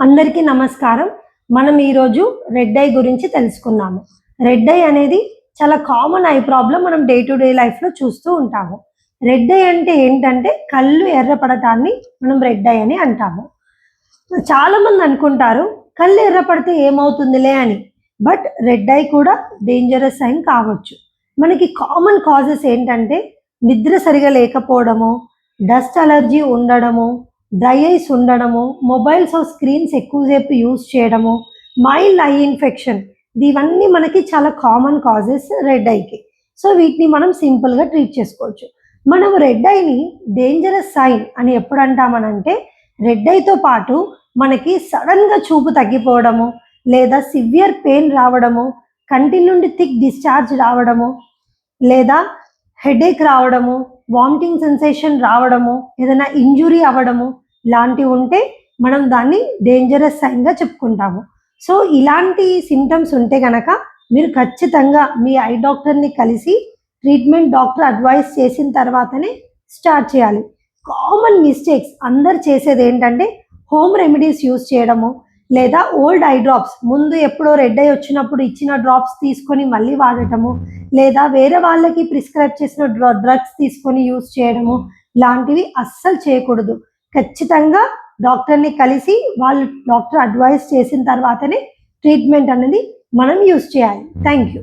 అందరికీ నమస్కారం. మనం ఈరోజు రెడ్ ఐ గురించి తెలుసుకుందాము. రెడ్ ఐ అనేది చాలా కామన్ ఐ ప్రాబ్లం. మనం డే టు డే లైఫ్‌లో చూస్తూ ఉంటాము. రెడ్ ఐ అంటే ఏంటంటే కళ్ళు ఎర్రపడటాన్ని మనం రెడ్ ఐ అని అంటాము. చాలామంది అనుకుంటారు కళ్ళు ఎర్రపడితే ఏమవుతుందిలే అని. బట్ రెడ్ ఐ కూడా డేంజరస్ సైన్ కావచ్చు. మనకి కామన్ కాజెస్ ఏంటంటే నిద్ర సరిగా లేకపోవడము, డస్ట్ అలర్జీ ఉండడము, డ్రై ఐస్ ఉండడము, మొబైల్స్ స్క్రీన్స్ ఎక్కువసేపు యూజ్ చేయడము, మైల్డ్ ఐ ఇన్ఫెక్షన్, ఇవన్నీ మనకి చాలా కామన్ కాజెస్ రెడ్ ఐకి. సో వీటిని మనం సింపుల్గా ట్రీట్ చేసుకోవచ్చు. మనం రెడ్ ఐని డేంజరస్ సైన్ అని ఎప్పుడు అంటామనంటే రెడ్ ఐతో పాటు మనకి సడన్గా చూపు తగ్గిపోవడము, లేదా సివియర్ పెయిన్ రావడము, కంటి నుండి థిక్ డిశ్చార్జ్ రావడము, లేదా హెడేక్ రావడము, వామిటింగ్ సెన్సేషన్ రావడము, ఏదైనా ఇంజురీ అవ్వడము ఇలాంటివి ఉంటే మనం దాన్ని డేంజరస్ సైన్గా చెప్పుకుంటాము. సో ఇలాంటి సిమ్టమ్స్ ఉంటే కనుక మీరు ఖచ్చితంగా మీ ఐ డాక్టర్ని కలిసి ట్రీట్మెంట్ డాక్టర్ అడ్వైస్ చేసిన తర్వాతనే స్టార్ట్ చేయాలి. కామన్ మిస్టేక్స్ అందరు చేసేది ఏంటంటే హోమ్ రెమెడీస్ యూస్ చేయడము, లేదా ఓల్డ్ ఐ డ్రాప్స్ ముందు ఎప్పుడో రెడ్ ఐ వచ్చినప్పుడు ఇచ్చిన డ్రాప్స్ తీసుకొని మళ్ళీ వాడటము, లేదా వేరే వాళ్ళకి ప్రిస్క్రైబ్ చేసిన డ్రగ్స్ తీసుకొని యూస్ చేయడము లాంటివి అస్సలు చేయకూడదు. ఖచ్చితంగా డాక్టర్ని కలిసి వాళ్ళు డాక్టర్ అడ్వైస్ చేసిన తర్వాతనే ట్రీట్మెంట్ అనేది మనం యూస్ చేయాలి. Thank you.